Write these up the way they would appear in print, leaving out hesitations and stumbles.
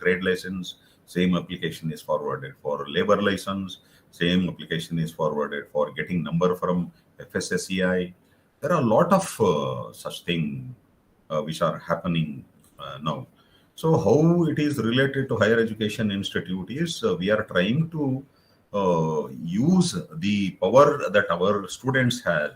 trade license, same application is forwarded. For labor license, same application is forwarded. For getting number from FSSEI, there are a lot of such things which are happening now. So how it is related to higher education institute is we are trying to use the power that our students have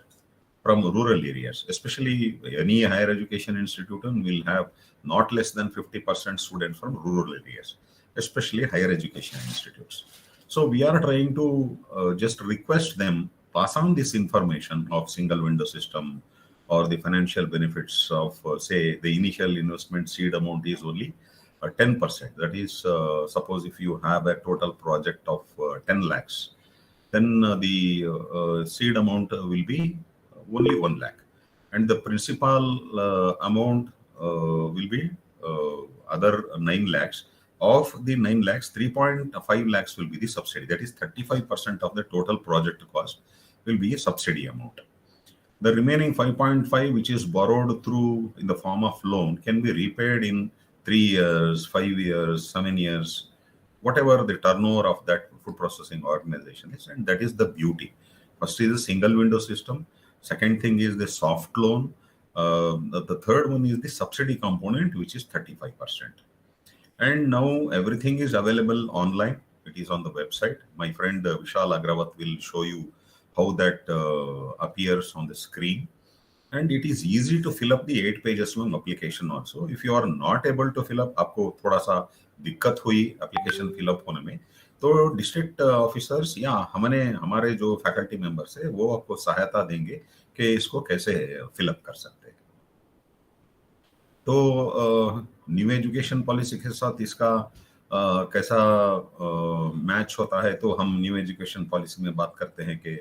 from rural areas, especially any higher education institution will have not less than 50% students from rural areas, especially higher education institutes. So we are trying to just request them pass on this information of single window system or the financial benefits of say the initial investment seed amount is only 10%. That is, suppose if you have a total project of 10 lakhs, then the seed amount will be only 1 lakh, and the principal amount will be other 9 lakhs. Of the 9 lakhs, 3.5 lakhs will be the subsidy. That is 35% of the total project cost will be a subsidy amount. The remaining 5.5, which is borrowed through in the form of loan, can be repaid in 3 years, 5 years, 7 years, whatever the turnover of that food processing organization is. And that is the beauty. First is the single window system. Second thing is the soft loan. The third one is the subsidy component, which is 35%. And now everything is available online. It is on the website. My friend Vishal Agrawat will show you how that appears on the screen. And it is easy to fill up the 8 pages long application also. If you are not able to fill up, आपको थोड़ा सा दिक्कत हुई application fill up होने में, तो district officers या हमारे जो फैकल्टी मेंबर्स है वो आपको सहायता देंगे कि इसको कैसे फिल अप कर सकते हैं. तो न्यू एजुकेशन पॉलिसी के साथ इसका कैसा मैच होता है, तो हम न्यू एजुकेशन पॉलिसी में बात करते हैं कि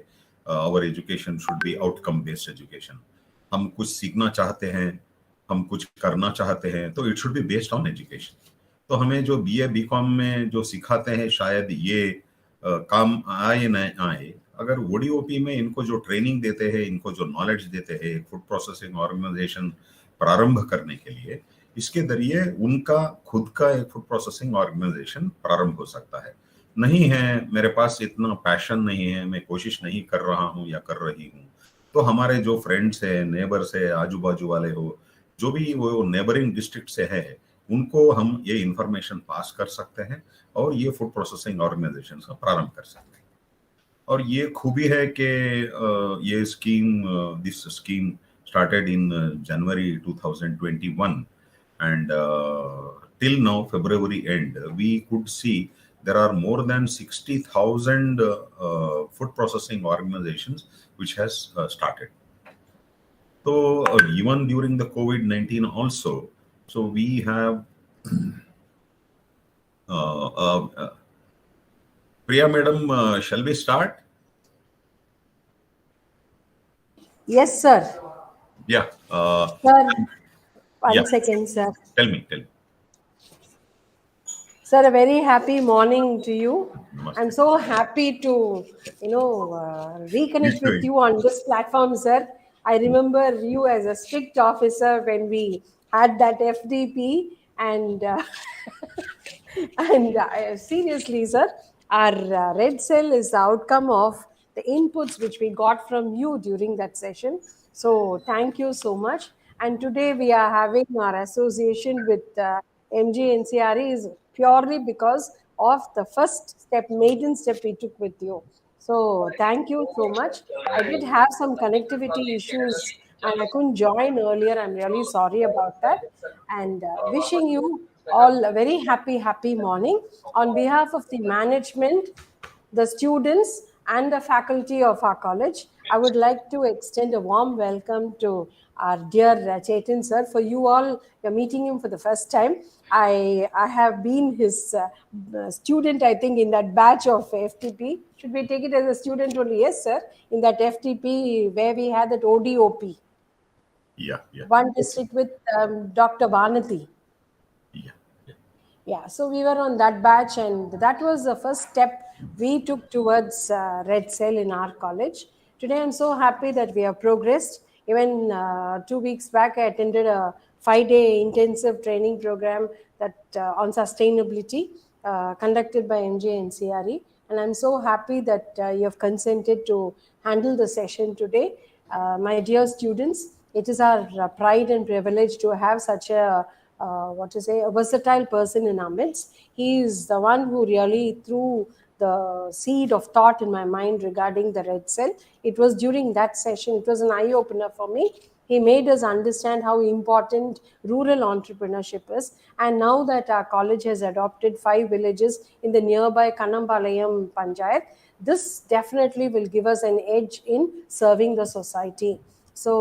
our education should be outcome based education. हम कुछ सीखना चाहते हैं, हम कुछ करना चाहते हैं, तो it should be based on education. तो हमें जो बीए बीकॉम में जो सिखाते हैं शायद ये काम आए न आए, अगर ओडीओपी में इनको जो ट्रेनिंग देते हैं, इनको जो नॉलेज देते हैं फूड प्रोसेसिंग ऑर्गेनाइजेशन प्रारंभ करने के लिए, इसके जरिए उनका खुद का एक फूड प्रोसेसिंग ऑर्गेनाइजेशन प्रारंभ हो सकता है. नहीं है मेरे पास इतना पैशन नहीं है, मैं कोशिश नहीं कर रहा हूँ या कर रही हूँ, तो हमारे जो फ्रेंड्स है, नेबर्स है, आजू बाजू वाले हो, जो भी वो नेबरिंग डिस्ट्रिक्ट से है, उनको हम ये इंफॉर्मेशन पास कर सकते हैं और ये फूड प्रोसेसिंग ऑर्गेनाइजेशन का प्रारंभ कर सकते हैं. और ये खूबी है कि ये scheme, this scheme started in January 2021, and till now February end we could see there are more than 60,000 food processing organizations which has started. So even during the COVID-19 also, so we have Priya madam, shall we start? Yes sir. Yeah. Sir, one second, sir. Tell me. Sir, a very happy morning to you. I'm so happy to, reconnect with you on this platform, sir. I remember you as a strict officer when we had that FDP, and seriously, sir, our red cell is the outcome of the inputs which we got from you during that session. So thank you so much. And today we are having our association with MGNCRE is purely because of the first step, maiden step we took with you. So thank you so much. I did have some connectivity issues and I couldn't join earlier. I'm really sorry about that. And wishing you all a very happy morning. On behalf of the management, the students and the faculty of our college, I would like to extend a warm welcome to our dear Chethan sir. For you all, you're meeting him for the first time. I have been his student, I think, in that batch of FTP. Should we take it as a student only? Yes, sir. In that FTP where we had that ODOP. Yeah. One district with Dr. Vanati. Yeah, so we were on that batch, and that was the first step we took towards Red Cell in our college. Today, I'm so happy that we have progressed. Even 2 weeks back, I attended a 5-day intensive training program. that on sustainability conducted by MGNCRE. And I'm so happy that you have consented to handle the session today. My dear students, it is our pride and privilege to have such a a versatile person in our midst. He is the one who really threw the seed of thought in my mind regarding the red cell. It was during that session, it was an eye opener for me. He made us understand how important rural entrepreneurship is. And now that our college has adopted 5 villages in the nearby Kanambalayam Panchayat, this definitely will give us an edge in serving the society. So,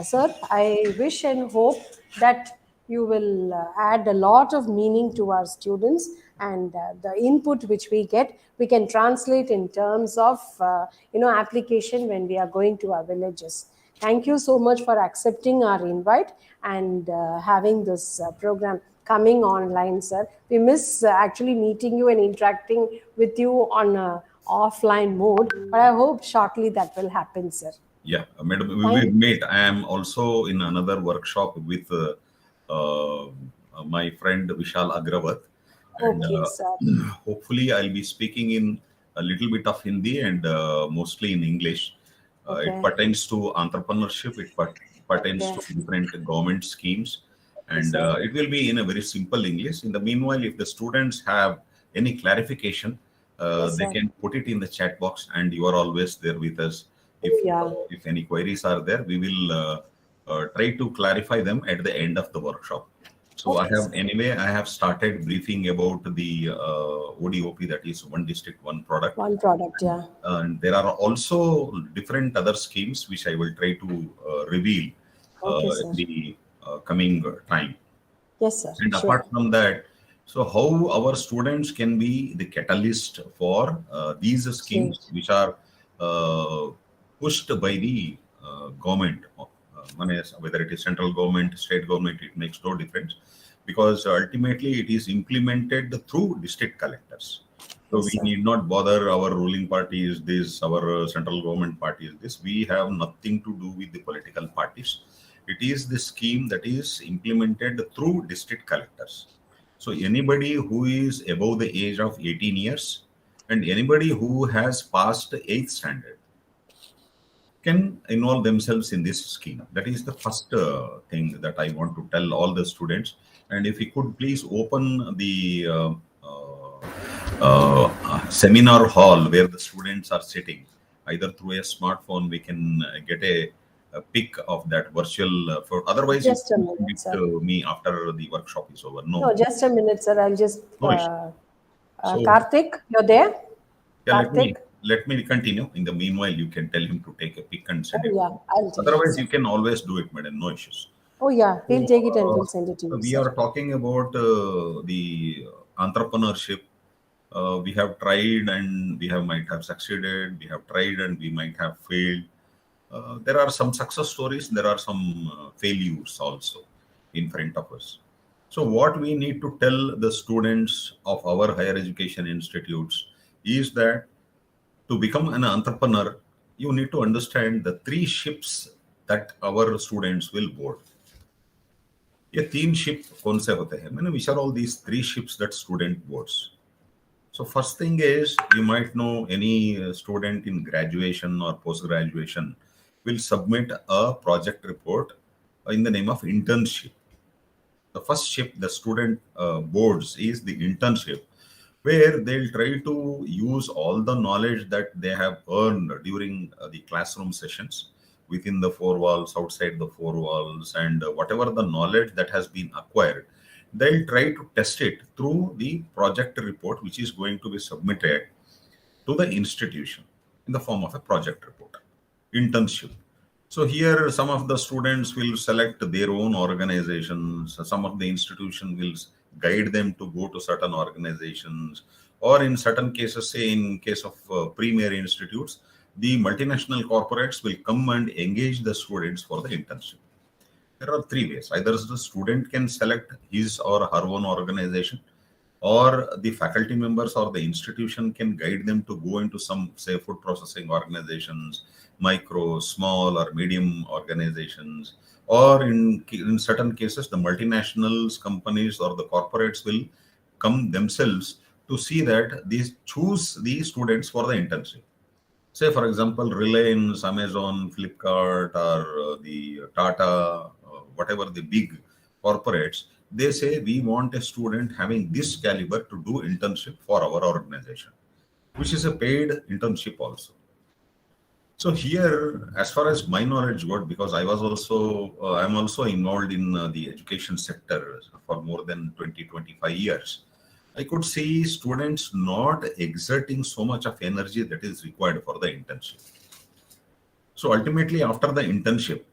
sir, I wish and hope that you will add a lot of meaning to our students, and the input which we get, we can translate in terms of application when we are going to our villages. Thank you so much for accepting our invite and having this program coming online, sir. We miss actually meeting you and interacting with you on a offline mode, but I hope shortly that will happen, sir. Yeah, madam, we will meet. I am also in another workshop with my friend Vishal Agrawat, and Okay, sir. hopefully I'll be speaking in a little bit of Hindi and mostly in English. It Okay. pertains to entrepreneurship. It pertains Okay. to different government schemes, Yes, and sir. it will be in a very simple English. In the meanwhile, if the students have any clarification, Yes, they sir. can put it in the chat box, and you are always there with us. Yeah. If any queries are there, we will try to clarify them at the end of the workshop. So Okay, sir. I have started briefing about the ODOP, that is one district, one product. One product, yeah. And there are also different other schemes which I will try to reveal Okay, in sir. the coming time. Yes, sir. And Sure. apart from that, so how our students can be the catalyst for these schemes Change. which are uh, pushed by the government, whether it is central government, state government, it makes no difference, because ultimately it is implemented through district collectors. So Yes, we sir. need not bother our ruling party is this, our central government party is this. We have nothing to do with the political parties. It is the scheme that is implemented through district collectors. So anybody who is above the age of 18 years and anybody who has passed 8th standard can involve themselves in this scheme. That is the first thing that I want to tell all the students. And if you could please open the seminar hall where the students are sitting, either through a smartphone, we can get a pic of that virtual. Otherwise, you Just a can send minute, it sir. to me after the workshop is over. No, No, just a minute, sir. I'll just. no issue. So Karthik, you're there? yeah, Karthik? let me continue. In the meanwhile, you can tell him to take a pic and send Oh, it to yeah. me. I'll take it, Otherwise, sir. you can always do it, madam. No issues. Oh, yeah. We'll take it and So, we'll send it to you, we sir. are talking about the entrepreneurship. We have tried and we have might have succeeded. We have tried and we might have failed. There are some success stories. There are some failures also in front of us. So, what we need to tell the students of our higher education institutes is that to become an entrepreneur, you need to understand the three ships that our students will board. ये तीन ship कौन से होते हैं मैंने which are all these three ships that student boards. So first thing is, you might know any student in graduation or post graduation will submit a project report in the name of internship. The first ship the student boards is the internship, where they'll try to use all the knowledge that they have earned during the classroom sessions within the four walls, outside the four walls, and whatever the knowledge that has been acquired, they'll try to test it through the project report, which is going to be submitted to the institution in the form of a project report, internship. So here, some of the students will select their own organizations. Some of the institution will guide them to go to certain organizations, or in certain cases, say in case of premier institutes, the multinational corporates will come and engage the students for the internship. There are three ways. Either the student can select his or her own organization, or the faculty members or the institution can guide them to go into some, say, food processing organizations, micro, small or medium organizations, or in certain cases, the multinationals, companies or the corporates will come themselves to see that these choose these students for the internship. Say, for example, Reliance, Amazon, Flipkart, or the Tata, whatever the big corporates, they say we want a student having this caliber to do internship for our organization, which is a paid internship also. So here, as far as my knowledge got, because I was also, I'm also involved in the education sector for more than 20-25 years. I could see students not exerting so much of energy that is required for the internship. So ultimately, after the internship,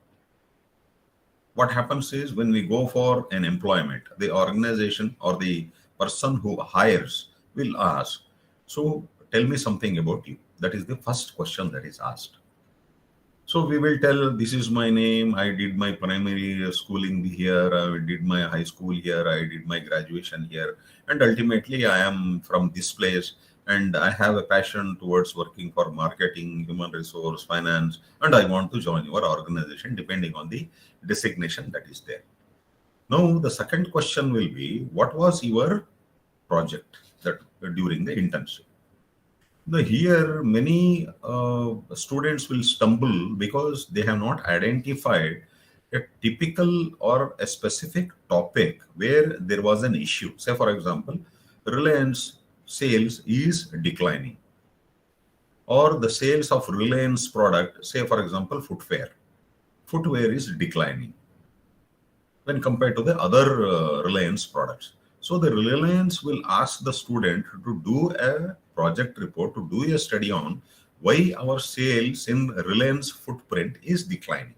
what happens is when we go for an employment, the organization or the person who hires will ask, so tell me something about you. That is the first question that is asked. So we will tell, this is my name, I did my primary schooling here, I did my high school here, I did my graduation here, and ultimately I am from this place and I have a passion towards working for marketing, human resource, finance, and I want to join your organization depending on the designation that is there. Now, the second question will be, what was your project that during the internship? Here, many students will stumble because they have not identified a typical or a specific topic where there was an issue. Say, for example, Reliance sales is declining, or the sales of Reliance product, say, for example, footwear is declining when compared to the other Reliance products. So the Reliance will ask the student to do a project report, to do a study on why our sales in Reliance footprint is declining.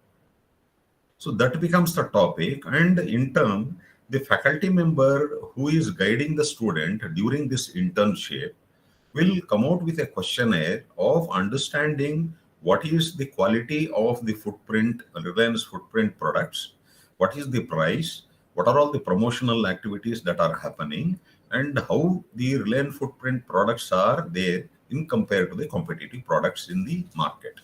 So that becomes the topic, and in turn, the faculty member who is guiding the student during this internship will come out with a questionnaire of understanding what is the quality of the footprint, Reliance footprint products, what is the price, what are all the promotional activities that are happening, and how the Reliance footprint products are there in compared to the competitive products in the market.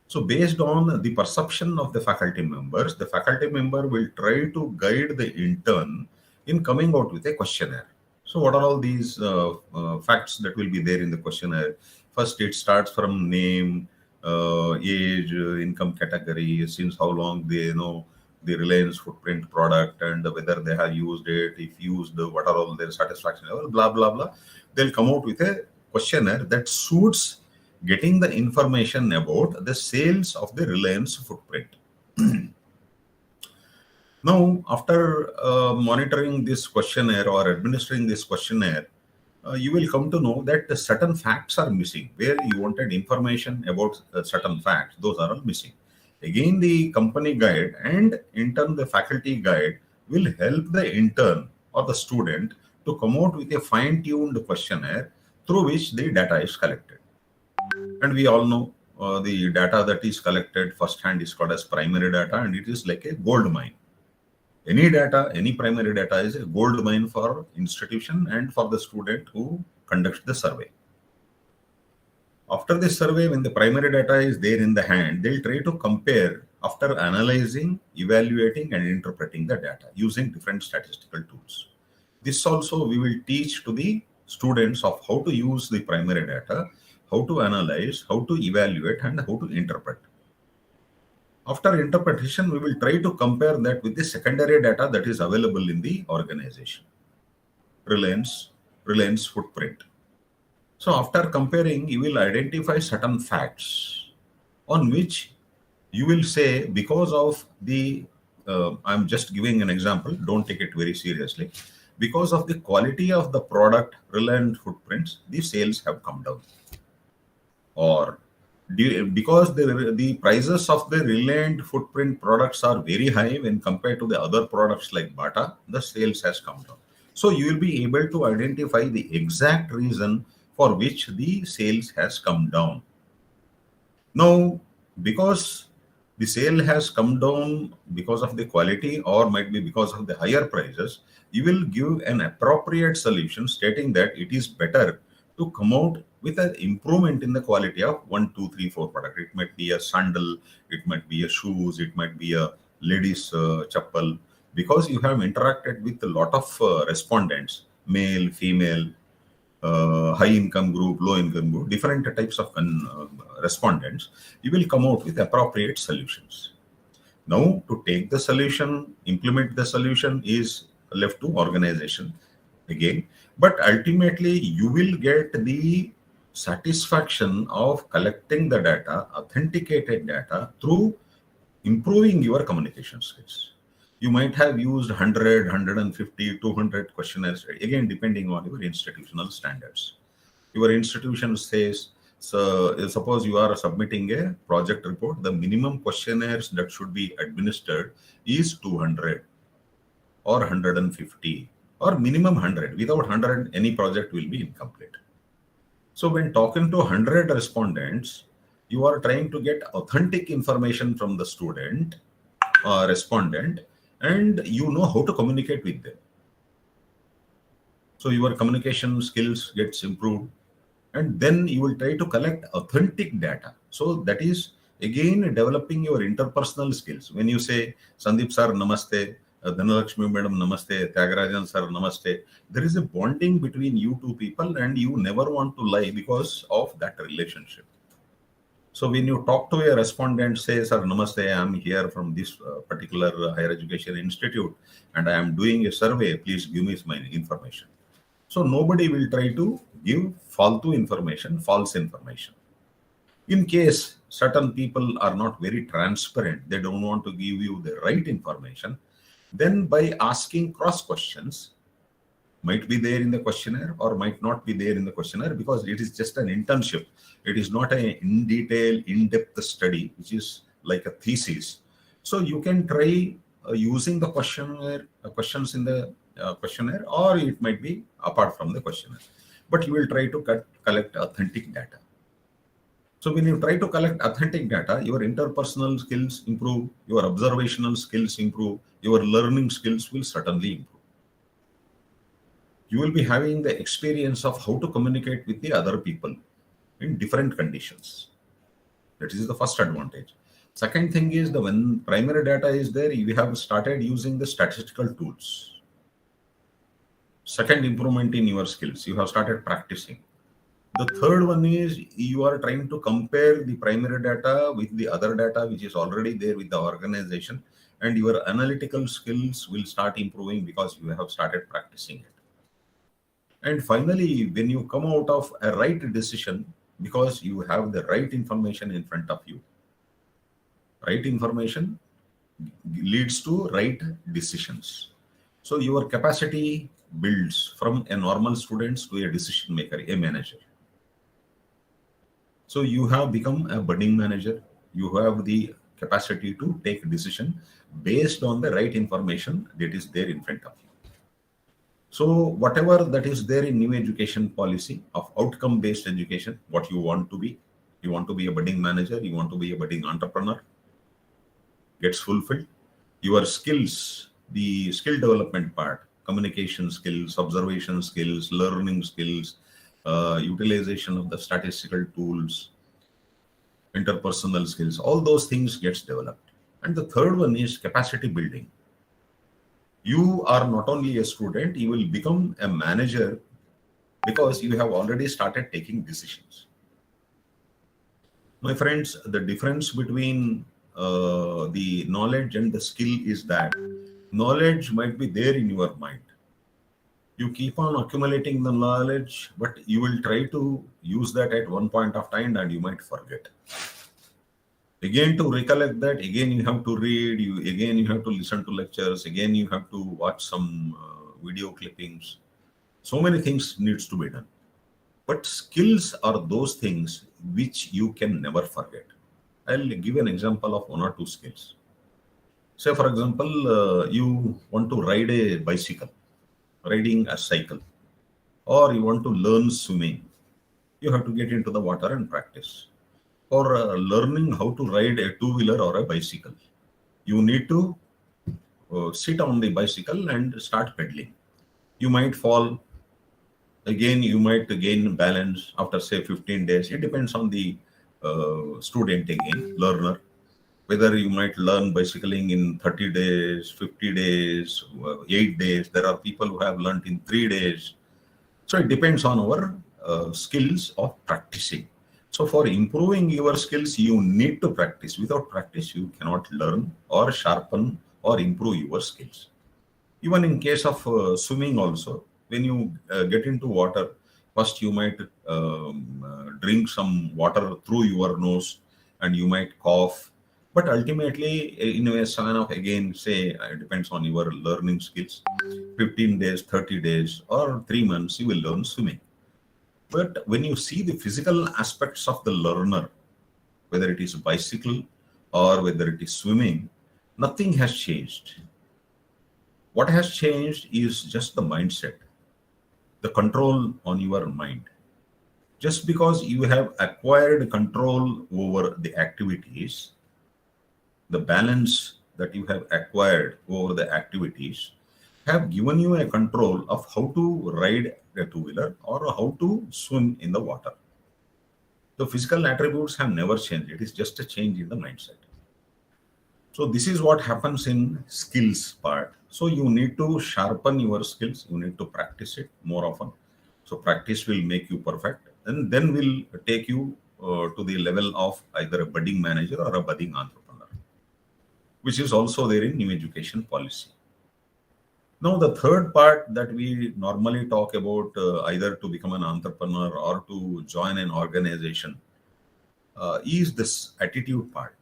So based on the perception of the faculty members, the faculty member will try to guide the intern in coming out with a questionnaire. So what are all these facts that will be there in the questionnaire? First, it starts from name, age, income category, since how long they know the Reliance footprint product and whether they have used it, if used, what are all their satisfaction level, blah, blah, blah. They'll come out with a questionnaire that suits getting the information about the sales of the Reliance footprint. Now, after monitoring this questionnaire or administering this questionnaire, you will come to know that the certain facts are missing. Where you wanted information about certain facts, those are all missing. Again, the company guide and in turn the faculty guide will help the intern or the student to come out with a fine-tuned questionnaire through which the data is collected. And we all know the data that is collected firsthand is called as primary data, and it is like a gold mine. Any data, any primary data is a gold mine for institution and for the student who conducts the survey. After this survey, when the primary data is there in the hand, they'll try to compare after analyzing, evaluating, and interpreting the data using different statistical tools. This also we will teach to the students of how to use the primary data, how to analyze, how to evaluate, and how to interpret. After interpretation, we will try to compare that with the secondary data that is available in the organization. Reliance footprint. So after comparing, you will identify certain facts on which you will say, because of the, I'm just giving an example, don't take it very seriously. Because of the quality of the product, Reliance footprints, the sales have come down. Or because the prices of the Reliance footprint products are very high when compared to the other products like Bata, the sales has come down. So you will be able to identify the exact reason for which the sales has come down. Now, because the sale has come down because of the quality or might be because of the higher prices, you will give an appropriate solution stating that it is better to come out with an improvement in the quality of 1, 2, 3, 4 product. It might be a sandal, it might be a shoes, it might be a ladies chappal, because you have interacted with a lot of respondents, male, female, high income group, low income group, different types of respondents. You will come out with appropriate solutions. Now, to take the solution, implement the solution is left to organization again. But ultimately, you will get the satisfaction of collecting the data, authenticated data, through improving your communication skills. You might have used 100, 150, 200 questionnaires, again, depending on your institutional standards. Your institution says, so suppose you are submitting a project report, the minimum questionnaires that should be administered is 200 or 150 or minimum 100. Without 100, any project will be incomplete. So when talking to 100 respondents, you are trying to get authentic information from the student or respondent, and you know how to communicate with them. So your communication skills gets improved, and then you will try to collect authentic data. So that is again developing your interpersonal skills. When you say Sandeep sir namaste, Dhanalakshmi madam namaste, Tyagarajan sir namaste, there is a bonding between you two people, and you never want to lie because of that relationship. So when you talk to a respondent, say, sir namaste, I am here from this particular higher education institute and I am doing a survey, please give me my information. So nobody will try to give false information. In case certain people are not very transparent, they don't want to give you the right information, then by asking cross questions, might be there in the questionnaire or might not be there in the questionnaire, because it is just an internship. It is not an in-depth study, which is like a thesis. So you can try using the questions in the questionnaire, or it might be apart from the questionnaire. But you will try to collect authentic data. So when you try to collect authentic data, your interpersonal skills improve, your observational skills improve, your learning skills will certainly improve. You will be having the experience of how to communicate with the other people in different conditions. That is the first advantage. Second thing is, when primary data is there, you have started using the statistical tools. Second improvement in your skills, you have started practicing. The third one is you are trying to compare the primary data with the other data which is already there with the organization, and your analytical skills will start improving because you have started practicing it. And finally, when you come out of a right decision, because you have the right information in front of you, right information leads to right decisions. So your capacity builds from a normal student to a decision maker, a manager. So you have become a budding manager. You have the capacity to take decision based on the right information that is there in front of you. So whatever that is there in new education policy of outcome-based education, what you want to be a budding manager, you want to be a budding entrepreneur, gets fulfilled. Your skills, the skill development part, communication skills, observation skills, learning skills, utilization of the statistical tools, interpersonal skills, all those things gets developed. And the third one is capacity building. You are not only a student, you will become a manager because you have already started taking decisions. My friends, the difference between the knowledge and the skill is that knowledge might be there in your mind. You keep on accumulating the knowledge, but you will try to use that at one point of time and you might forget. Again, to recollect that, again you have to read, again you have to listen to lectures, again you have to watch some video clippings. So many things needs to be done. But skills are those things which you can never forget. I'll give an example of one or two skills. Say, for example, you want to ride a bicycle, riding a cycle, or you want to learn swimming. You have to get into the water and practice. For learning how to ride a two-wheeler or a bicycle, you need to sit on the bicycle and start pedaling. You might fall, Again, you might gain balance after say 15 days. It depends on the student again, learner, whether you might learn bicycling in 30 days, 50 days, 8 days. There are people who have learned in 3 days. So it depends on our skills of practicing. So for improving your skills, you need to practice. Without practice, you cannot learn or sharpen or improve your skills. Even in case of swimming also, when you get into water, first you might drink some water through your nose and you might cough. But ultimately, in a span of, again, say, it depends on your learning skills, 15 days, 30 days, or 3 months, you will learn swimming. But when you see the physical aspects of the learner, whether it is bicycle or whether it is swimming, nothing has changed. What has changed is just the mindset, the control on your mind. Just because you have acquired control over the activities, the balance that you have acquired over the activities have given you a control of how to ride a two-wheeler or how to swim in the water. The physical attributes have never changed. It is just a change in the mindset. So this is what happens in skills part. So you need to sharpen your skills. You need to practice it more often. So practice will make you perfect, and then will take you to the level of either a budding manager or a budding entrepreneur, which is also there in new education policy. Now, the third part that we normally talk about, either to become an entrepreneur or to join an organization, is this attitude part.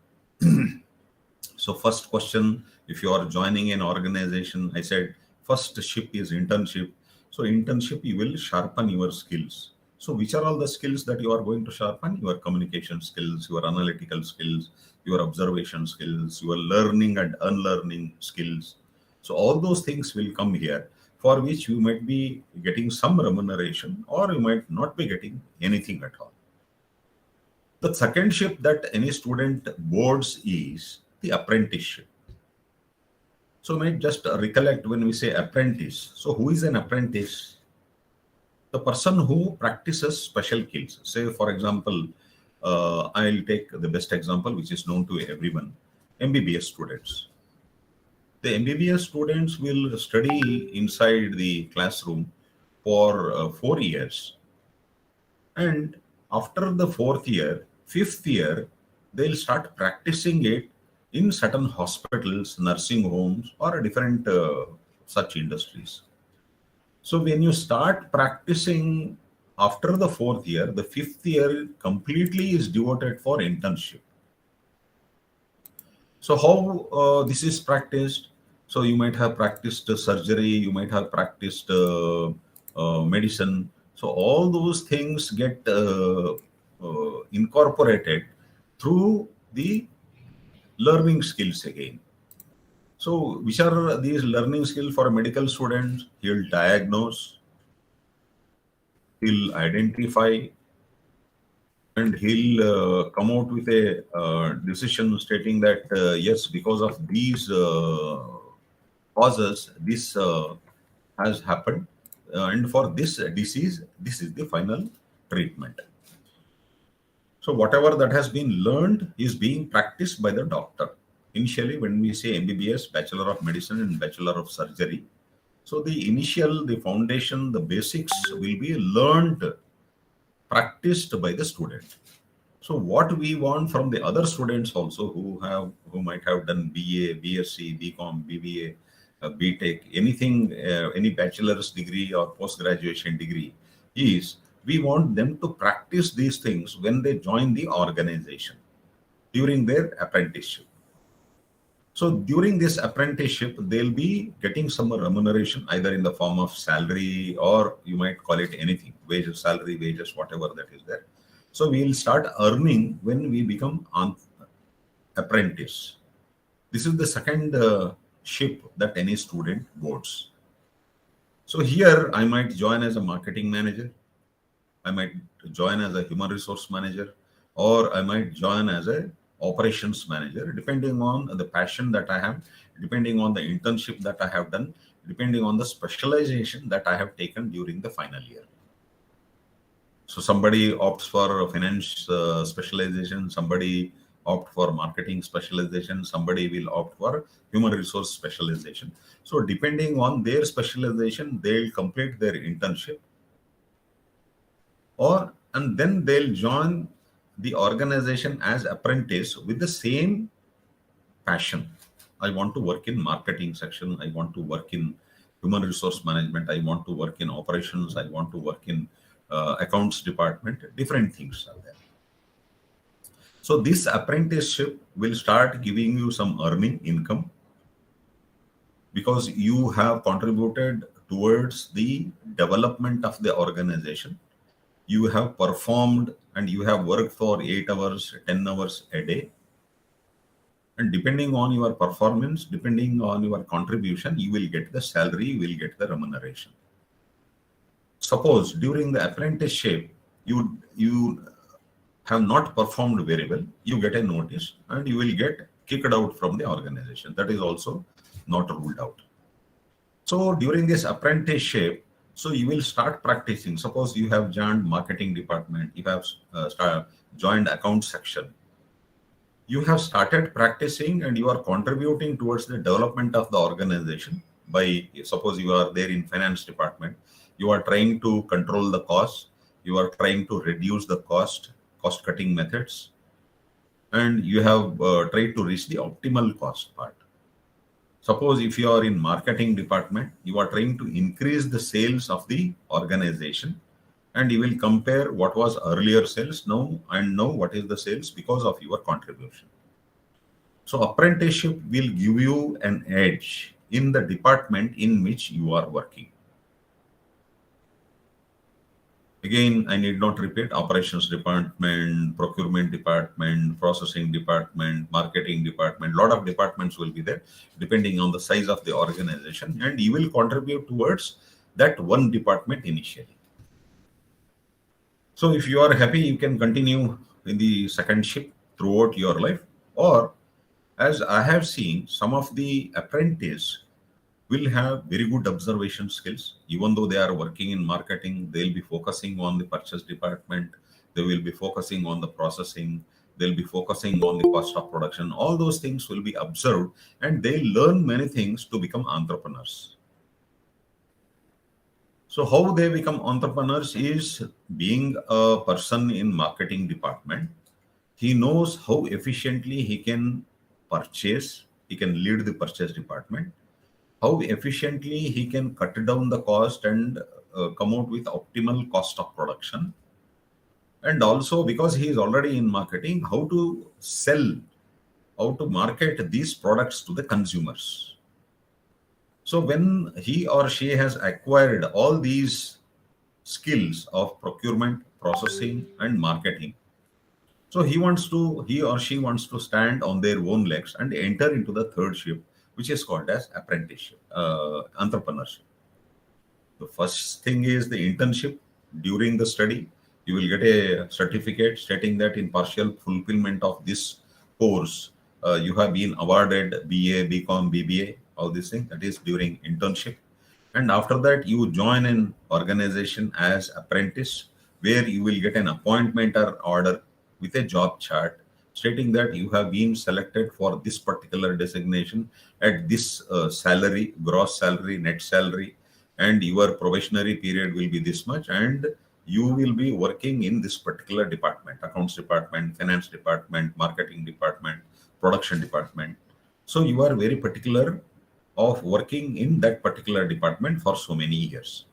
So first question, if you are joining an organization, I said first ship is internship. So internship, you will sharpen your skills. So which are all the skills that you are going to sharpen? Your communication skills, your analytical skills, your observation skills, your learning and unlearning skills. So all those things will come here, for which you might be getting some remuneration or you might not be getting anything at all. The second ship that any student boards is the apprenticeship. So you might just recollect when we say apprentice. So who is an apprentice? The person who practices special skills. Say, for example, I'll take the best example, which is known to everyone, MBBS students. The MBBS students will study inside the classroom for 4 years. And after the fourth year, fifth year, they'll start practicing it in certain hospitals, nursing homes, or different such industries. So when you start practicing after the fourth year, the fifth year completely is devoted for internship. So how this is practiced? So you might have practiced surgery, you might have practiced medicine. So all those things get incorporated through the learning skills again. So which are these learning skills for a medical student? He'll diagnose, he'll identify, and he'll come out with a decision stating that yes, because of these causes, this has happened, and for this disease, this is the final treatment. So whatever that has been learned is being practiced by the doctor. Initially, when we say MBBS, Bachelor of Medicine and Bachelor of Surgery, so the foundation, the basics will be learned, practiced by the student. So what we want from the other students also who might have done BA, BSc, BCom, BBA, BTech, anything, any bachelor's degree or post-graduation degree, is we want them to practice these things when they join the organization during their apprenticeship. So during this apprenticeship, they'll be getting some remuneration, either in the form of salary, or you might call it anything, wages, salary, wages, whatever that is there. So we'll start earning when we become an apprentice. This is the second ship that any student boards. So here I might join as a marketing manager, I might join as a human resource manager, or I might join as a operations manager, depending on the passion that I have, depending on the internship that I have done, depending on the specialization that I have taken during the final year. So somebody opts for finance specialization, somebody opt for marketing specialization, somebody will opt for human resource specialization. So depending on their specialization, they'll complete their internship, and then they'll join the organization as apprentice with the same passion. I want to work in marketing section. I want to work in human resource management. I want to work in operations. I want to work in accounts department. Different things are there. So this apprenticeship will start giving you some earning income because you have contributed towards the development of the organization. You have performed and you have worked for 8 hours, 10 hours a day. And depending on your performance, depending on your contribution, you will get the salary, you will get the remuneration. Suppose during the apprenticeship, you have not performed very well, you get a notice and you will get kicked out from the organization. That is also not ruled out. So during this apprenticeship, so you will start practicing. Suppose you have joined marketing department, you have joined account section. You have started practicing and you are contributing towards the development of the organization by, suppose you are there in finance department, you are trying to control the cost, you are trying to reduce the cost cutting methods, and you have tried to reach the optimal cost part. Suppose if you are in marketing department, you are trying to increase the sales of the organization, and you will compare what was earlier sales now and now what is the sales because of your contribution. So apprenticeship will give you an edge in the department in which you are working. Again, I need not repeat: operations department, procurement department, processing department, marketing department. A lot of departments will be there depending on the size of the organization, and you will contribute towards that one department initially. So if you are happy, you can continue in the secondship throughout your life. Or as I have seen, some of the apprentices will have very good observation skills. Even though they are working in marketing, they'll be focusing on the purchase department, they will be focusing on the processing, they'll be focusing on the cost of production. All those things will be observed and they learn many things to become entrepreneurs. So how they become entrepreneurs is being a person in marketing department. He knows how efficiently he can purchase, he can lead the purchase department, how efficiently he can cut down the cost and come out with optimal cost of production. And also, because he is already in marketing, how to sell, how to market these products to the consumers. So when he or she has acquired all these skills of procurement, processing, and marketing, so he or she wants to stand on their own legs and enter into the third ship, which is called as apprenticeship, entrepreneurship. The first thing is the internship. During the study, you will get a certificate stating that in partial fulfillment of this course, you have been awarded BA, BCom, BBA, all these things. That is during internship. And after that, you join an organization as apprentice, where you will get an appointment or order with a job chart stating that you have been selected for this particular designation at this salary, gross salary, net salary, and your probationary period will be this much, and you will be working in this particular department: accounts department, finance department, marketing department, production department. So you are very particular of working in that particular department for so many years.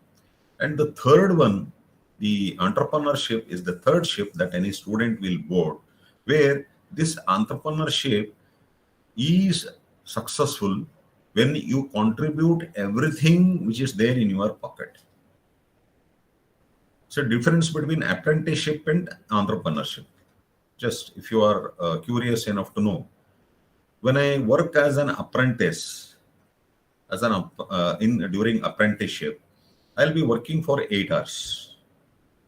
And the third one, the entrepreneurship, is the third ship that any student will board, where this entrepreneurship is successful when you contribute everything which is there in your pocket. So difference between apprenticeship and entrepreneurship. Just if you are curious enough to know, when I work as an apprentice, during apprenticeship, I'll be working for 8 hours.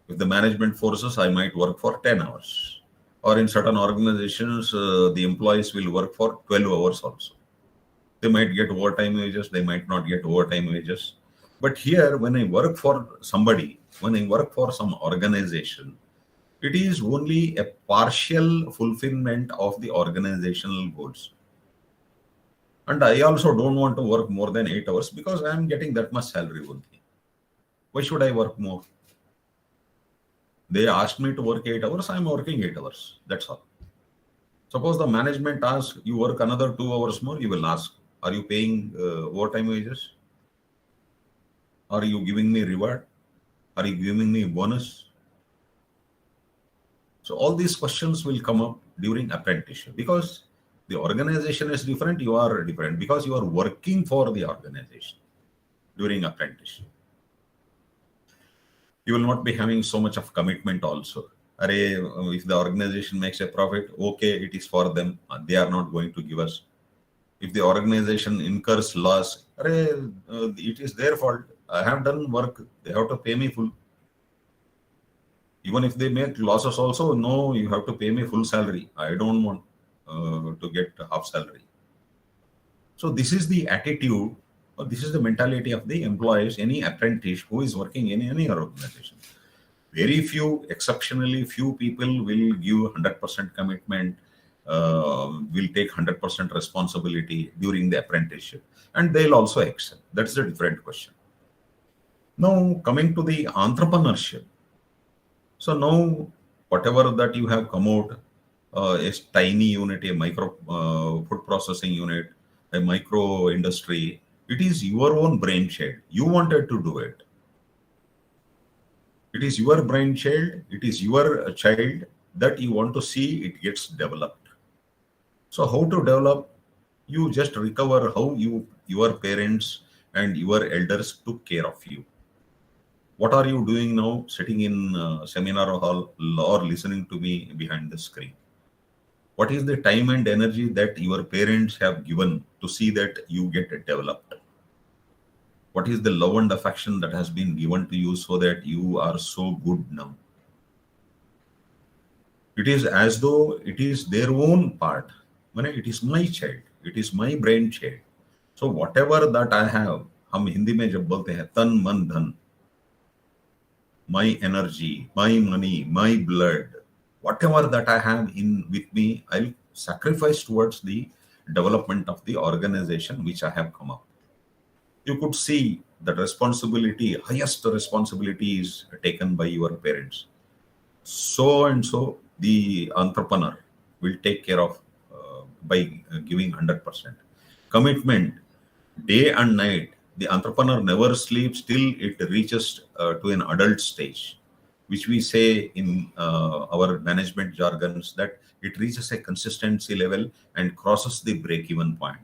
With the management forces, I might work for 10 hours. Or in certain organizations, the employees will work for 12 hours also. They might get overtime wages, they might not get overtime wages. But here, when I work for somebody, when I work for some organization, it is only a partial fulfillment of the organizational goals. And I also don't want to work more than 8 hours because I am getting that much salary only. Why should I work more? They asked me to work 8 hours, I'm working 8 hours. That's all. Suppose the management asks you work another 2 hours more, you will ask, are you paying overtime wages? Are you giving me reward? Are you giving me bonus? So all these questions will come up during apprenticeship because the organization is different, you are different because you are working for the organization during apprenticeship. You will not be having so much of commitment also. If the organization makes a profit, okay, it is for them. They are not going to give us. If the organization incurs loss, it is their fault. I have done work. They have to pay me full. Even if they make losses also, no, you have to pay me full salary. I don't want to get half salary. So this is the attitude, or this is the mentality of the employees, any apprentice who is working in any organization. Very few, exceptionally few people will give 100% commitment, will take 100% responsibility during the apprenticeship, and they'll also excel. That's a different question. Now, coming to the entrepreneurship. So now, whatever that you have come out, a tiny unit, a micro food processing unit, a micro industry, it is your own brainchild. You wanted to do it. It is your brainchild, it is your child that you want to see it gets developed. So how to develop? You just recover how your parents and your elders took care of you. What are you doing now, sitting in seminar hall or listening to me behind the screen? What is the time and energy that your parents have given to see that you get developed? What is the love and affection that has been given to you so that you are so good now? It is as though it is their own part. It is my child, it is my brain child. So whatever that I have, हम हिंदी में जब बोलते हैं तन मन धन, my energy, my money, my blood, whatever that I have in with me, I'll sacrifice towards the development of the organization which I have come up. You could see that responsibility, highest responsibility is taken by your parents. So and so, the entrepreneur will take care of by giving 100%. Commitment, day and night. The entrepreneur never sleeps till it reaches to an adult stage, which we say in our management jargons that it reaches a consistency level and crosses the break-even point.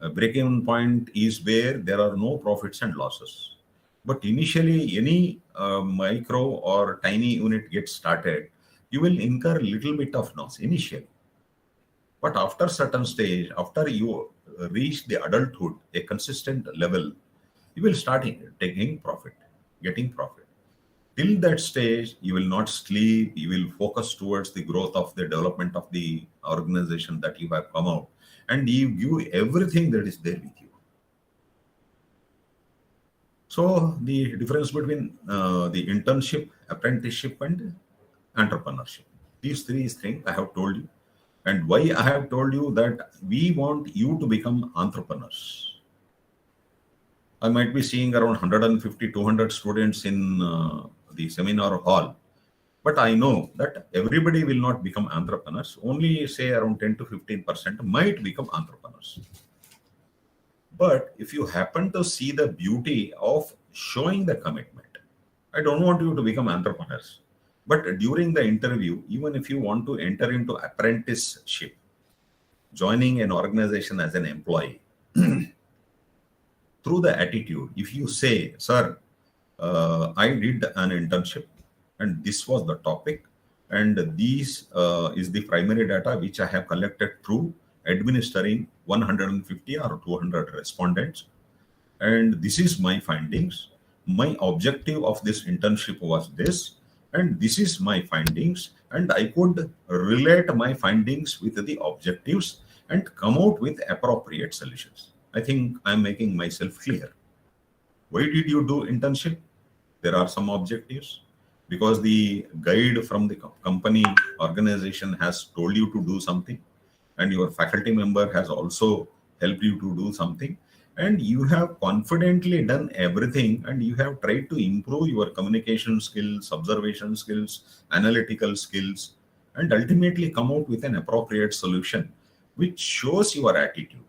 A break-even point is where there are no profits and losses. But initially, any micro or tiny unit gets started, you will incur a little bit of loss initially. But after certain stage, after you reach the adulthood, a consistent level, you will start taking profit, getting profit. Till that stage, you will not sleep, you will focus towards the growth of the development of the organization that you have come out, and you give everything that is there with you. So the difference between the internship, apprenticeship, and entrepreneurship. These three things I have told you. And why I have told you that we want you to become entrepreneurs. I might be seeing around 150, 200 students in the seminar hall. But I know that everybody will not become entrepreneurs. Only say around 10 to 15% might become entrepreneurs. But if you happen to see the beauty of showing the commitment, I don't want you to become entrepreneurs. But during the interview, even if you want to enter into apprenticeship, joining an organization as an employee, through the attitude, if you say, sir, I did an internship and this was the topic, and these is the primary data which I have collected through administering 150 or 200 respondents, and this is my findings. My objective of this internship was this, and this is my findings, and I could relate my findings with the objectives and come out with appropriate solutions. I think I'm making myself clear. Why did you do internship? There are some objectives. Because the guide from the company organization has told you to do something, and your faculty member has also helped you to do something, and you have confidently done everything, and you have tried to improve your communication skills, observation skills, analytical skills, and ultimately come out with an appropriate solution which shows your attitude.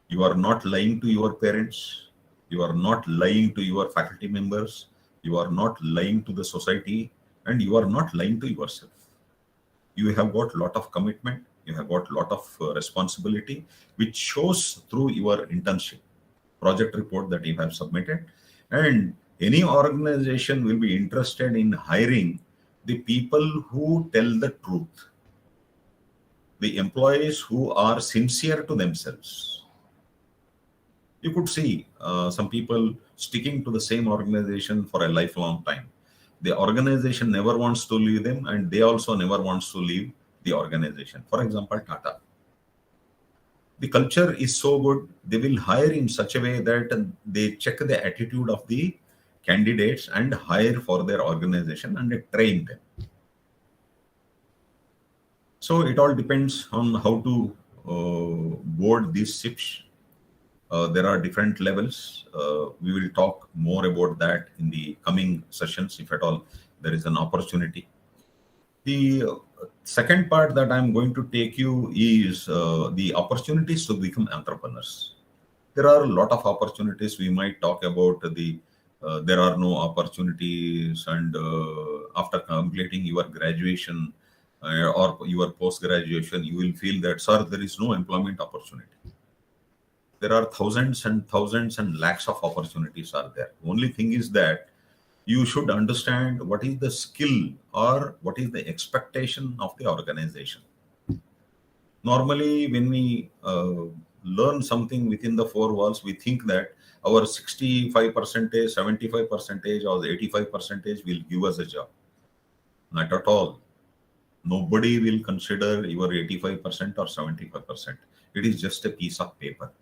You are not lying to your parents. You are not lying to your faculty members. You are not lying to the society, and you are not lying to yourself. You have got a lot of commitment. You have got a lot of responsibility, which shows through your internship project report that you have submitted. And any organization will be interested in hiring the people who tell the truth, the employees who are sincere to themselves. You could see some people sticking to the same organization for a lifelong time. The organization never wants to leave them, and they also never wants to leave the organization. For example, Tata. The culture is so good, they will hire in such a way that they check the attitude of the candidates and hire for their organization and they train them. So it all depends on how to board these ships. There are different levels. We will talk more about that in the coming sessions, if at all there is an opportunity. The second part that I'm going to take you is the opportunities to become entrepreneurs. There are a lot of opportunities. We might talk about there are no opportunities, and after completing your graduation or your post-graduation, you will feel that, sir, there is no employment opportunity. There are thousands and thousands and lakhs of opportunities are there. Only thing is that you should understand what is the skill or what is the expectation of the organization. Normally, when we learn something within the four walls, we think that our 65%, 75% or 85% will give us a job. Not at all. Nobody will consider your 85% or 75%. It is just a piece of paper.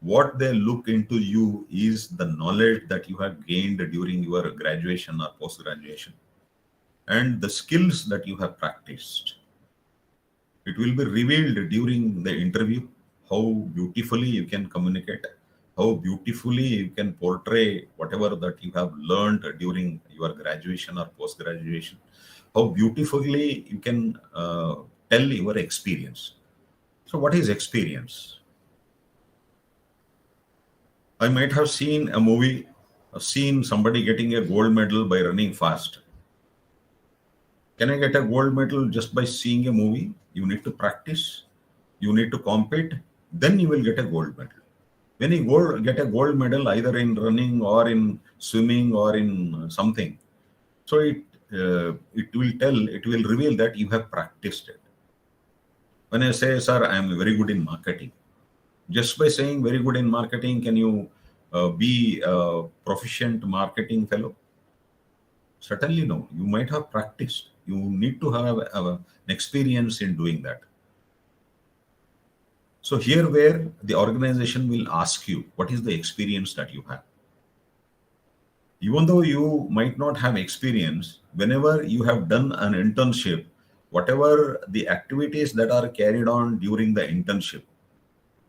What they look into you is the knowledge that you have gained during your graduation or post-graduation and the skills that you have practiced. It will be revealed during the interview how beautifully you can communicate, how beautifully you can portray whatever that you have learned during your graduation or post-graduation, how beautifully you can tell your experience. So what is experience? I might have seen a movie, seen somebody getting a gold medal by running fast. Can I get a gold medal just by seeing a movie? You need to practice, you need to compete, then you will get a gold medal. When you get a gold medal either in running or in swimming or in something, so it will reveal that you have practiced it. When I say, sir, I am very good in marketing, just by saying very good in marketing, can you be a proficient marketing fellow? Certainly no. You might have practiced. You need to have an experience in doing that. So here where the organization will ask you, what is the experience that you have? Even though you might not have experience, whenever you have done an internship, whatever the activities that are carried on during the internship,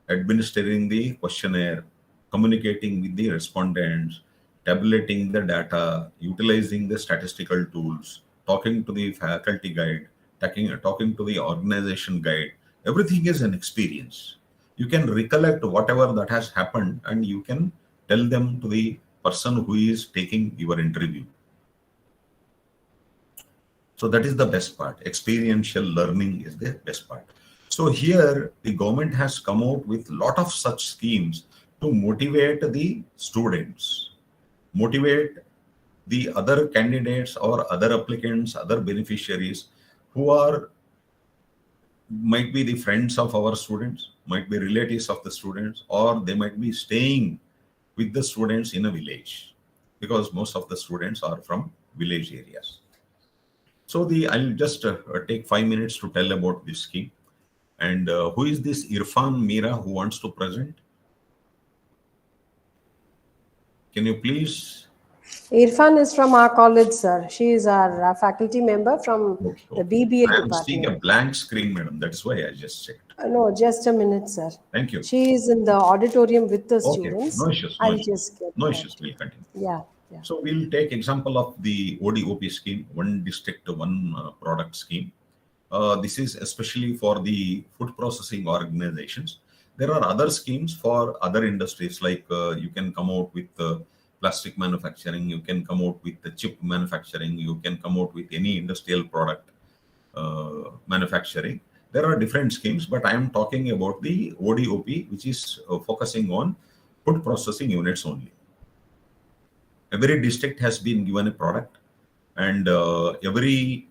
administering the questionnaire, communicating with the respondents, tabulating the data, utilizing the statistical tools, talking to the faculty guide, talking to the organization guide, everything is an experience. You can recollect whatever that has happened and you can tell them to the person who is taking your interview. So that is the best part. Experiential learning is the best part. So here the government has come out with a lot of such schemes to motivate the students, motivate the other candidates or other applicants, other beneficiaries who might be the friends of our students, might be relatives of the students, or they might be staying with the students in a village, because most of the students are from village areas. So I'll just take 5 minutes to tell about this scheme. And who is this Irfan Mira who wants to present? Can you please? Irfan is from our college, sir. She is our faculty member from Okay, the okay. BBA I am seeing a department. blank screen, madam. That's why I just checked. No, just a minute, sir. Thank you. She is in the auditorium with the Okay, okay. No students. issues, no I'll issues. just get No her issues. to We'll you. continue. Yeah, yeah. So we'll take example of the ODOP scheme, one district, one product scheme. This is especially for the food processing organizations. There are other schemes for other industries, like you can come out with plastic manufacturing, you can come out with the chip manufacturing, you can come out with any industrial product manufacturing. There are different schemes, but I am talking about the ODOP, which is focusing on food processing units only. Every district has been given a product, and every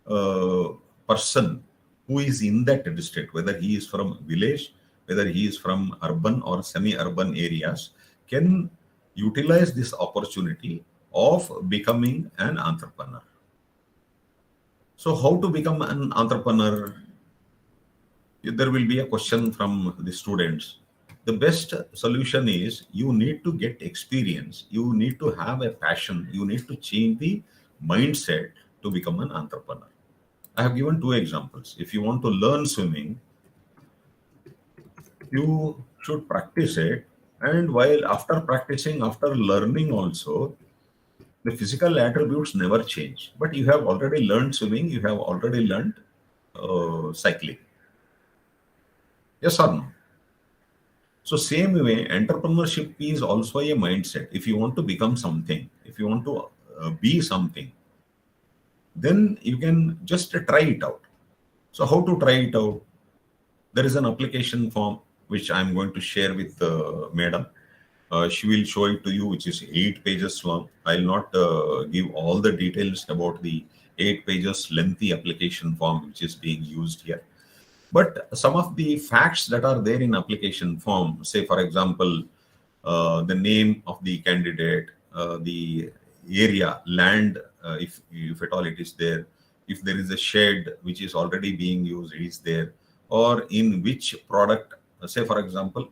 uh, person who is in that district, whether he is from village, whether he is from urban or semi-urban areas, can utilize this opportunity of becoming an entrepreneur. So how to become an entrepreneur? There will be a question from the students. The best solution is you need to get experience, you need to have a passion, you need to change the mindset to become an entrepreneur. I have given two examples. If you want to learn swimming, you should practice it. And while after practicing, after learning also, the physical attributes never change. But you have already learned swimming, you have already learned cycling. Yes or no? So same way, entrepreneurship is also a mindset. If you want to become something, if you want to be something, then you can just try it out. So how to try it out? There is an application form which I'm going to share with Madam. She will show it to you, which is 8 pages long. I'll not give all the details about the 8 pages lengthy application form which is being used here. But some of the facts that are there in application form, say for example, the name of the candidate, the area, land, if at all it is there, if there is a shed which is already being used, it is there, or in which product, say for example,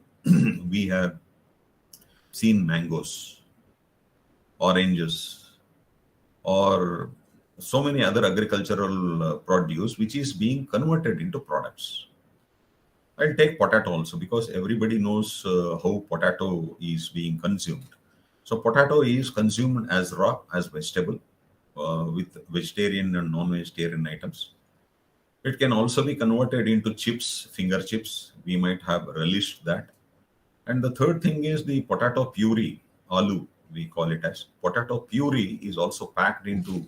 we have seen mangoes, oranges, or so many other agricultural produce which is being converted into products. I'll take potato also because everybody knows how potato is being consumed. So potato is consumed as raw, as vegetable, with vegetarian and non-vegetarian items. It can also be converted into chips, finger chips. We might have relished that. And the third thing is the potato puree, aloo, we call it as. Potato puree is also packed into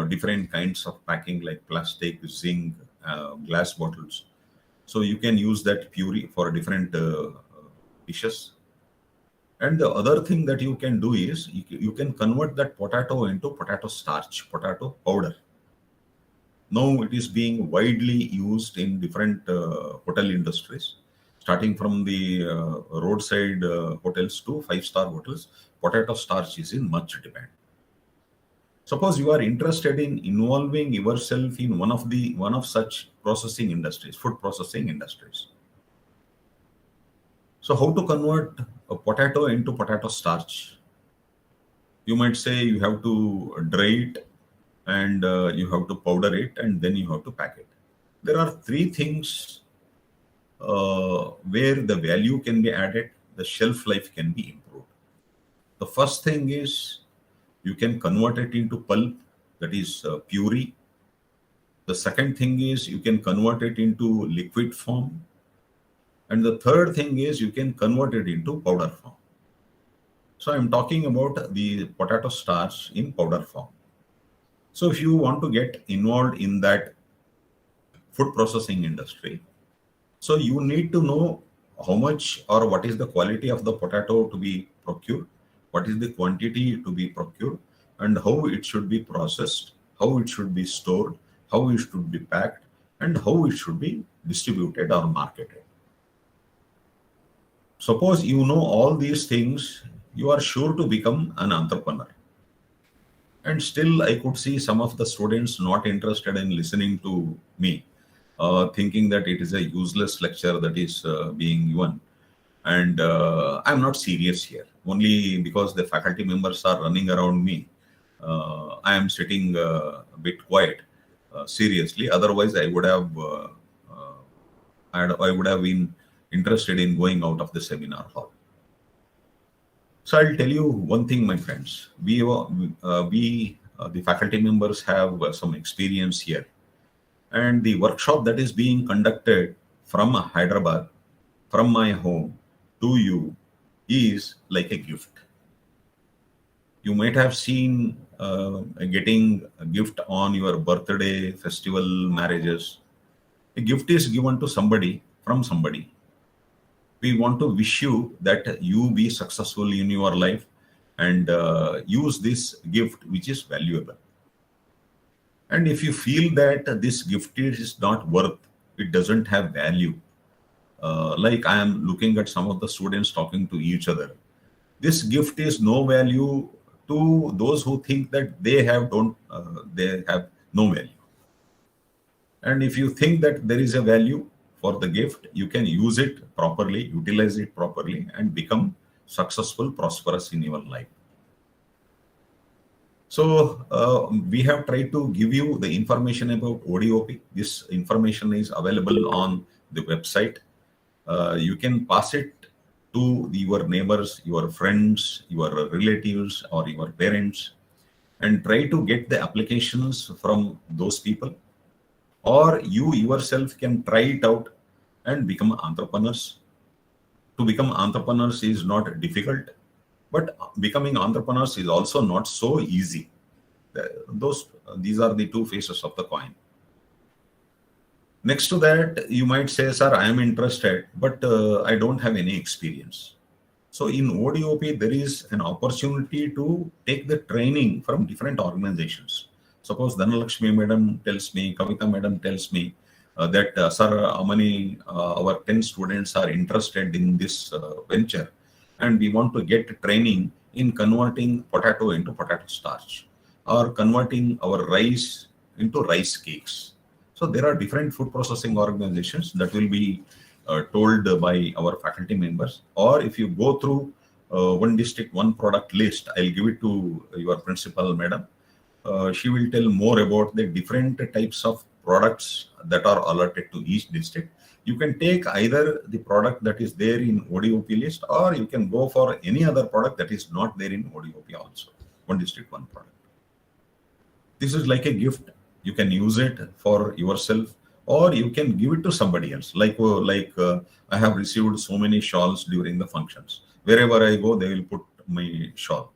different kinds of packing like plastic, zinc, glass bottles. So you can use that puree for different dishes. And the other thing that you can do is you can convert that potato into potato starch, potato powder. Now it is being widely used in different hotel industries, starting from the roadside hotels to five-star hotels. Potato starch is in much demand. Suppose you are interested in involving yourself in one of such processing industries, food processing industries. So how to convert a potato into potato starch? You might say you have to dry it and you have to powder it and then you have to pack it. There are three things where the value can be added, the shelf life can be improved. The first thing is you can convert it into pulp, that is puree. The second thing is you can convert it into liquid form. And the third thing is you can convert it into powder form. So I'm talking about the potato starch in powder form. So if you want to get involved in that food processing industry, so you need to know how much or what is the quality of the potato to be procured, what is the quantity to be procured, and how it should be processed, how it should be stored, how it should be packed, and how it should be distributed or marketed. Suppose you know all these things, you are sure to become an entrepreneur. And still, I could see some of the students not interested in listening to me, thinking that it is a useless lecture that is being given. And I'm not serious here. Only because the faculty members are running around me, I am sitting a bit quiet, seriously. Otherwise, I would have been interested in going out of the seminar hall. So I'll tell you one thing, my friends. The faculty members, have some experience here, and the workshop that is being conducted from Hyderabad, from my home to you, is like a gift. You might have seen getting a gift on your birthday, festival, marriages. A gift is given to somebody from somebody. We want to wish you that you be successful in your life and use this gift, which is valuable. And if you feel that this gift is not worth, it doesn't have value, like I am looking at some of the students talking to each other, this gift is no value to those who think that they have no value. And if you think that there is a value for the gift, you can use it properly, utilize it properly, and become successful, prosperous in your life. So we have tried to give you the information about ODOP. This information is available on the website. You can pass it to your neighbors, your friends, your relatives, or your parents, and try to get the applications from those people. Or you yourself can try it out and become entrepreneurs. To become entrepreneurs is not difficult, but becoming entrepreneurs is also not so easy. These are the two faces of the coin. Next to that, you might say, sir, I am interested, but I don't have any experience. So in ODOP, there is an opportunity to take the training from different organizations. Suppose Dhanalakshmi madam tells me, Kavita madam tells me that, sir, our 10 students are interested in this venture, and we want to get training in converting potato into potato starch, or converting our rice into rice cakes. So there are different food processing organizations that will be told by our faculty members. Or if you go through one district, one product list, I'll give it to your principal madam. She will tell more about the different types of products that are allotted to each district. You can take either the product that is there in ODOP list, or you can go for any other product that is not there in ODOP also. One district, one product. This is like a gift. You can use it for yourself, or you can give it to somebody else. Like I have received so many shawls during the functions. Wherever I go, they will put my shawl.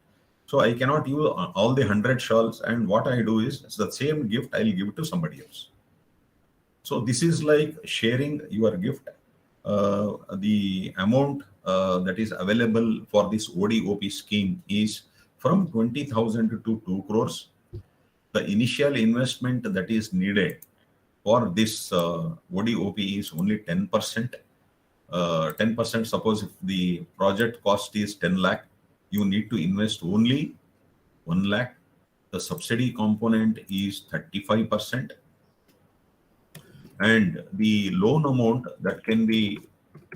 So I cannot use all the 100 shawls. And what I do is, it's the same gift, I'll give it to somebody else. So this is like sharing your gift. The amount that is available for this ODOP scheme is from 20,000 to 2 crores. The initial investment that is needed for this ODOP is only 10%. 10%, suppose if the project cost is 10 lakh, you need to invest only 1 lakh. The subsidy component is 35%. And the loan amount that can be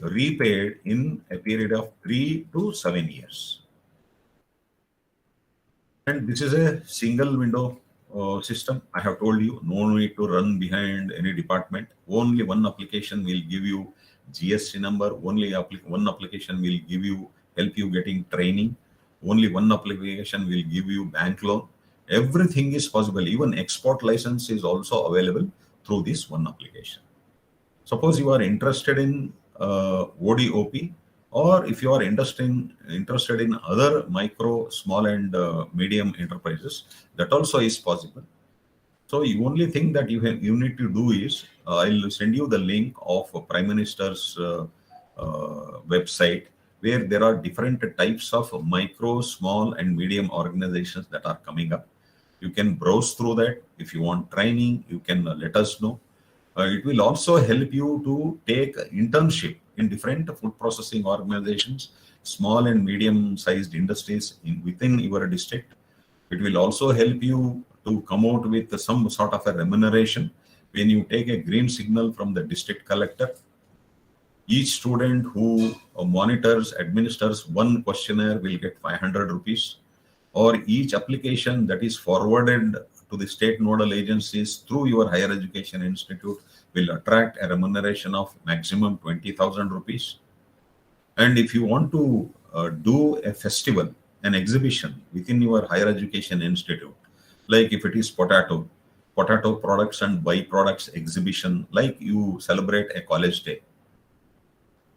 repaid in a period of 3 to 7 years. And this is a single window system. I have told you, no need to run behind any department. Only one application will give you GST number. Only one application will help you getting training. Only one application will give you bank loan. Everything is possible. Even export license is also available through this one application. Suppose you are interested in ODOP, or if you are interested in other micro, small and medium enterprises, that also is possible. So the only thing that you need to do is, I'll send you the link of Prime Minister's website, where there are different types of micro, small and medium organizations that are coming up. You can browse through that. If you want training, you can let us know. It will also help you to take internship in different food processing organizations, small and medium sized industries within your district. It will also help you to come out with some sort of a remuneration when you take a green signal from the district collector. Each student who administers one questionnaire will get 500 rupees, or each application that is forwarded to the state nodal agencies through your higher education institute will attract a remuneration of maximum 20,000 rupees. And if you want to do a festival, an exhibition within your higher education institute, like if it is potato products and byproducts exhibition, like you celebrate a college day.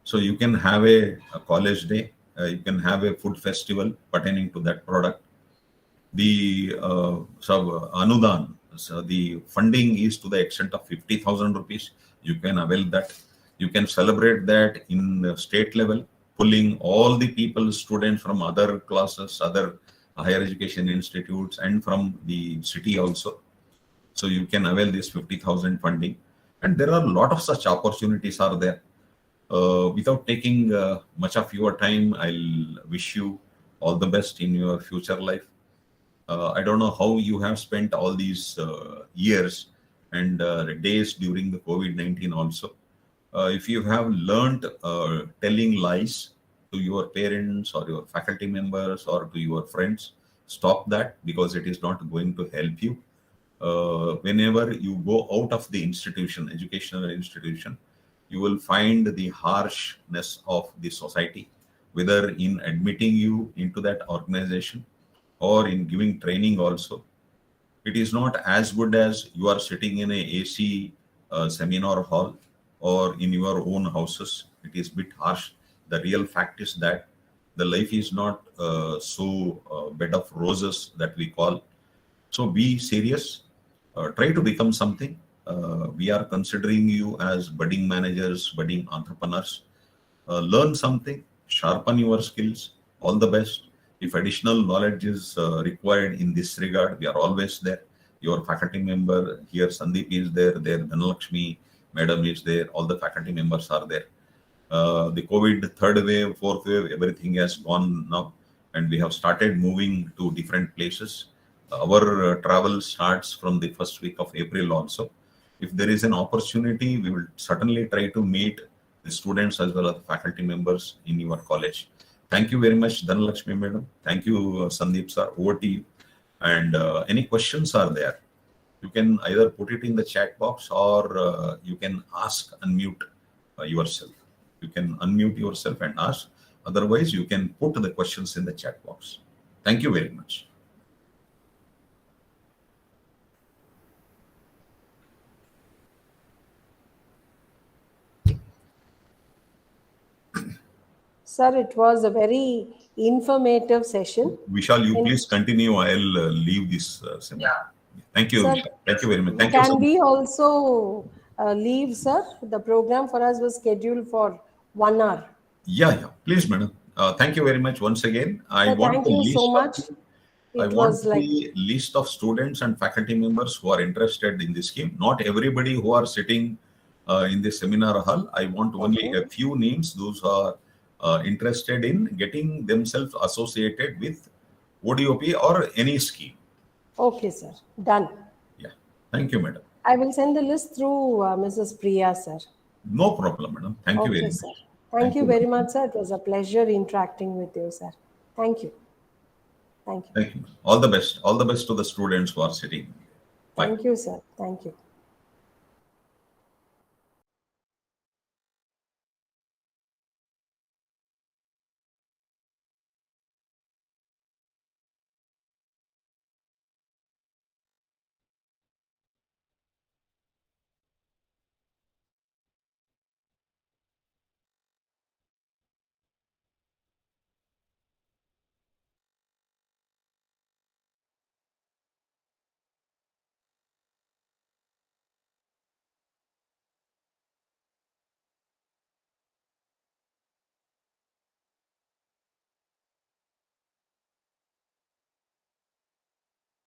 So you can have a college day, you can have a food festival pertaining to that product. The anudan, so the funding is to the extent of 50,000 rupees. You can avail that. You can celebrate that in the state level, pulling all the people, students from other classes, other higher education institutes, and from the city also. So you can avail this 50,000 funding. And there are a lot of such opportunities are there. Without taking much of your time, I'll wish you all the best in your future life. I don't know how you have spent all these years and days during the COVID-19 also. If you have learned telling lies to your parents or your faculty members or to your friends, stop that, because it is not going to help you. Whenever you go out of the institution, educational institution, you will find the harshness of the society, whether in admitting you into that organization or in giving training also. It is not as good as you are sitting in a AC seminar hall or in your own houses. It is a bit harsh. The real fact is that the life is not so bed of roses that we call. So be serious. Try to become something. We are considering you as budding managers, budding entrepreneurs. Learn something, sharpen your skills. All the best. If additional knowledge is required in this regard, we are always there. Your faculty member here, Sandeep is there, Dhanalakshmi madam is there, all the faculty members are there. The COVID third wave, fourth wave, everything has gone now, and we have started moving to different places. Our travel starts from the first week of April also. If there is an opportunity, we will certainly try to meet the students as well as the faculty members in your college. Thank you very much, Dhanalakshmi madam. Thank you, Sandeep sir. Over to you. And any questions are there, you can either put it in the chat box or you can unmute yourself. You can unmute yourself and ask. Otherwise, you can put the questions in the chat box. Thank you very much. Sir, it was a very informative session. Vishal, you please continue. I'll leave this seminar. Thank you. Sir, Thank you very much. Thank you. Can we also leave, sir? The program for us was scheduled for 1 hour. Yeah. Please, madam. Thank you very much once again. Sir, thank you so much. I want the list of students and faculty members who are interested in this scheme. Not everybody who are sitting in the seminar hall. I want only a few names, those who are interested in getting themselves associated with ODOP or any scheme. Okay, sir. Done. Yeah. Thank you, madam. I will send the list through Mrs. Priya, sir. No problem, madam. Thank you very much. Sir. Thank you very much, sir. It was a pleasure interacting with you, sir. Thank you. Thank you. Thank you. All the best. All the best to the students who are sitting. Bye. Thank you, sir. Thank you.